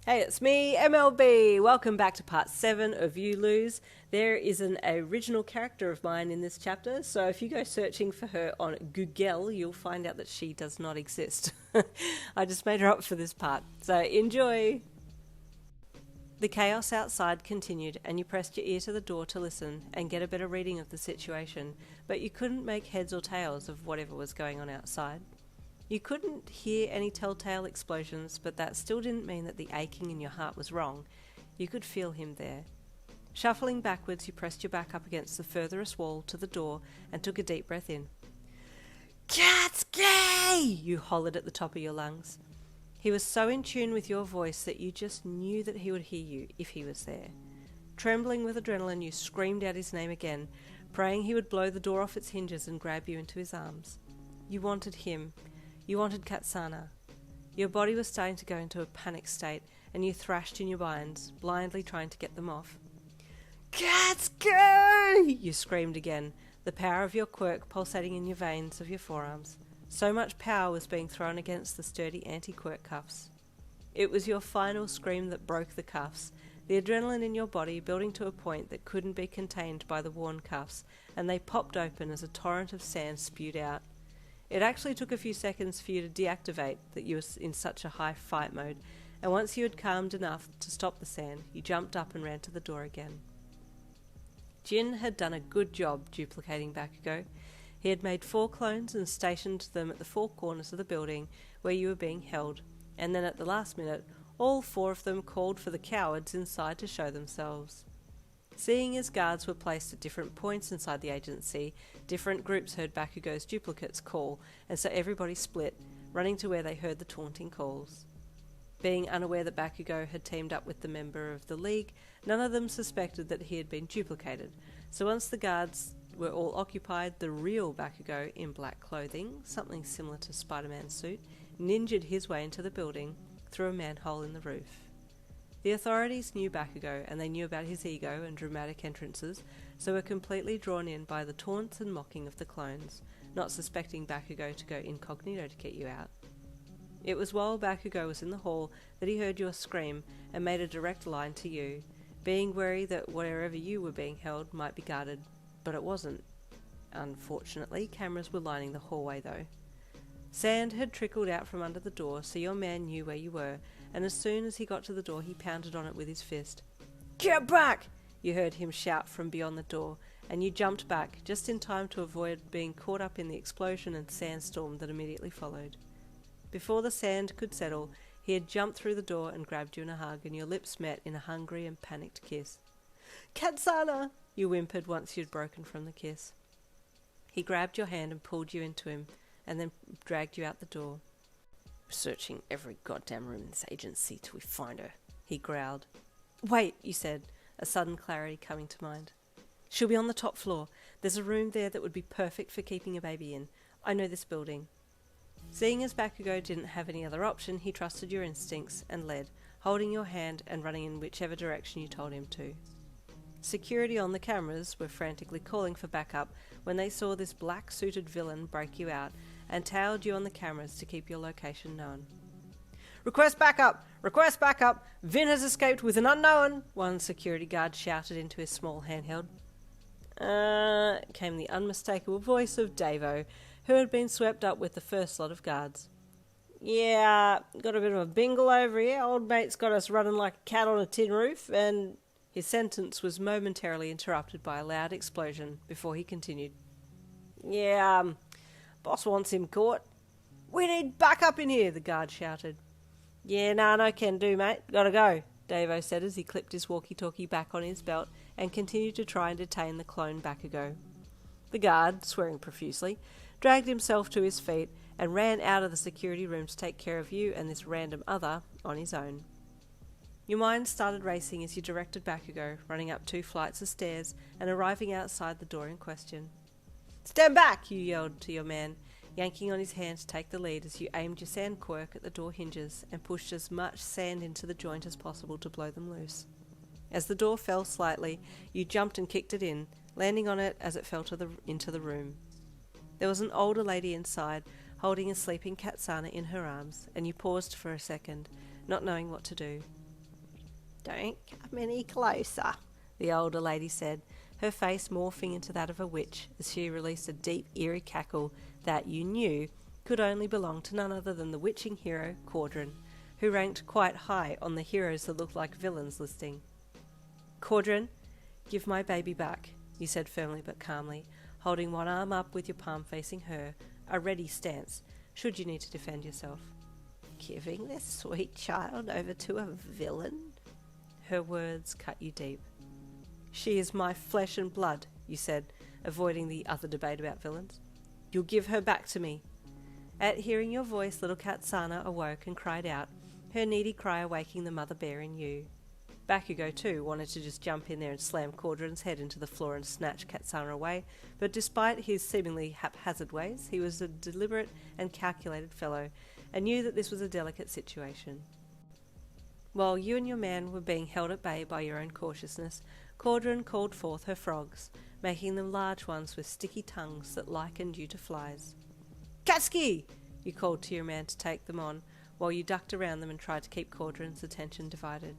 Hey, it's me, MLB. Welcome back to part 7 of You Lose. There is an original character of mine in this chapter, so if you go searching for her on Google, you'll find out that she does not exist. I just made her up for this part, so enjoy! The chaos outside continued, and you pressed your ear to the door to listen and get a better reading of the situation, but you couldn't make heads or tails of whatever was going on outside. You couldn't hear any telltale explosions, but that still didn't mean that the aching in your heart was wrong. You could feel him there. Shuffling backwards, you pressed your back up against the furthest wall to the door and took a deep breath in. Katsuki! You hollered at the top of your lungs. He was so in tune with your voice that you just knew that he would hear you if he was there. Trembling with adrenaline, you screamed out his name again, praying he would blow the door off its hinges and grab you into his arms. You wanted him. You wanted Katsana. Your body was starting to go into a panic state, and you thrashed in your binds, blindly trying to get them off. Katsuki! You screamed again, the power of your quirk pulsating in your veins of your forearms. So much power was being thrown against the sturdy anti-quirk cuffs. It was your final scream that broke the cuffs, the adrenaline in your body building to a point that couldn't be contained by the worn cuffs, and they popped open as a torrent of sand spewed out. It actually took a few seconds for you to deactivate that you were in such a high fight mode, and once you had calmed enough to stop the sand, you jumped up and ran to the door again. Jin had done a good job duplicating Bakugou. He had made 4 clones and stationed them at the 4 corners of the building where you were being held, and then at the last minute, all 4 of them called for the cowards inside to show themselves. Seeing as guards were placed at different points inside the agency, different groups heard Bakugou's duplicates call, and so everybody split, running to where they heard the taunting calls. Being unaware that Bakugou had teamed up with the member of the League, none of them suspected that he had been duplicated, so once the guards were all occupied, the real Bakugou, in black clothing, something similar to Spider-Man's suit, ninjaed his way into the building through a manhole in the roof. The authorities knew Bakugou, and they knew about his ego and dramatic entrances, so were completely drawn in by the taunts and mocking of the clones, not suspecting Bakugou to go incognito to get you out. It was while Bakugou was in the hall that he heard your scream and made a direct line to you, being wary that wherever you were being held might be guarded, but it wasn't. Unfortunately, cameras were lining the hallway though. Sand had trickled out from under the door, so your man knew where you were, and as soon as he got to the door he pounded on it with his fist. Get back! You heard him shout from beyond the door, and you jumped back, just in time to avoid being caught up in the explosion and sandstorm that immediately followed. Before the sand could settle, he had jumped through the door and grabbed you in a hug, and your lips met in a hungry and panicked kiss. Katsana! You whimpered once you'd broken from the kiss. He grabbed your hand and pulled you into him, and then dragged you out the door. Searching every goddamn room in this agency till we find her, he growled. Wait, you said, a sudden clarity coming to mind. She'll be on the top floor. There's a room there that would be perfect for keeping a baby in. I know this building. Seeing as Bakugou didn't have any other option, he trusted your instincts and led, holding your hand and running in whichever direction you told him to. Security on the cameras were frantically calling for backup when they saw this black-suited villain break you out and tailed you on the cameras to keep your location known. Request backup! Request backup! Vin has escaped with an unknown! One security guard shouted into his small handheld. Came the unmistakable voice of Davo, who had been swept up with the first lot of guards. Yeah, got a bit of a bingle over here. Old mate's got us running like a cat on a tin roof, and... His sentence was momentarily interrupted by a loud explosion before he continued. Yeah, boss wants him caught. We need backup in here, the guard shouted. Yeah, no can do, mate. Gotta go, Davo said as he clipped his walkie-talkie back on his belt and continued to try and detain the clone Bakugou. The guard, swearing profusely, dragged himself to his feet and ran out of the security room to take care of you and this random other on his own. Your mind started racing as you directed Bakugou, running up 2 flights of stairs and arriving outside the door in question. Stand back, you yelled to your man, yanking on his hand to take the lead as you aimed your sand quirk at the door hinges and pushed as much sand into the joint as possible to blow them loose. As the door fell slightly, you jumped and kicked it in, landing on it as it fell into the room. There was an older lady inside, holding a sleeping Katsana in her arms, and you paused for a second, not knowing what to do. Don't come any closer, the older lady said, her face morphing into that of a witch as she released a deep, eerie cackle that, you knew, could only belong to none other than the witching hero, Caudron, who ranked quite high on the heroes that looked like villains listing. Caudron, give my baby back, you said firmly but calmly, holding one arm up with your palm facing her, a ready stance, should you need to defend yourself. Giving this sweet child over to a villain? Her words cut you deep. She is my flesh and blood, you said, avoiding the other debate about villains. You'll give her back to me. At hearing your voice, little Katsana awoke and cried out, her needy cry awaking the mother bear in you. Bakugou, too, wanted to just jump in there and slam Caudron's head into the floor and snatch Katsana away, but despite his seemingly haphazard ways, he was a deliberate and calculated fellow, and knew that this was a delicate situation. While you and your man were being held at bay by your own cautiousness, Caudron called forth her frogs, making them large ones with sticky tongues that likened you to flies. Katsuki! You called to your man to take them on, while you ducked around them and tried to keep Caudron's attention divided.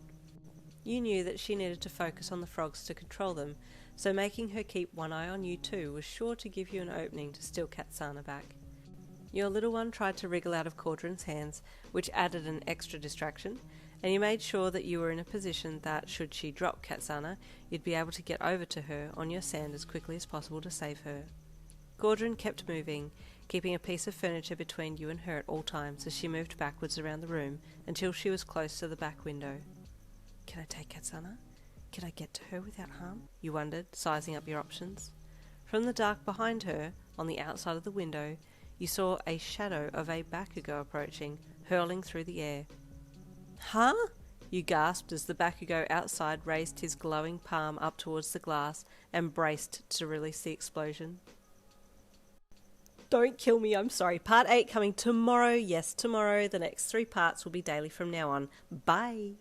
You knew that she needed to focus on the frogs to control them, so making her keep one eye on you too was sure to give you an opening to steal Katsana back. Your little one tried to wriggle out of Caudron's hands, which added an extra distraction, and you made sure that you were in a position that, should she drop Katsana, you'd be able to get over to her on your sand as quickly as possible to save her. Caudron kept moving, keeping a piece of furniture between you and her at all times as she moved backwards around the room until she was close to the back window. Can I take Katsana? Can I get to her without harm? You wondered, sizing up your options. From the dark behind her, on the outside of the window, you saw a shadow of a Bakugou approaching, hurling through the air. Huh? You gasped as the Bakugou outside raised his glowing palm up towards the glass and braced to release the explosion. Don't kill me, I'm sorry. Part 8 coming tomorrow. Yes, tomorrow. The next 3 parts will be daily from now on. Bye!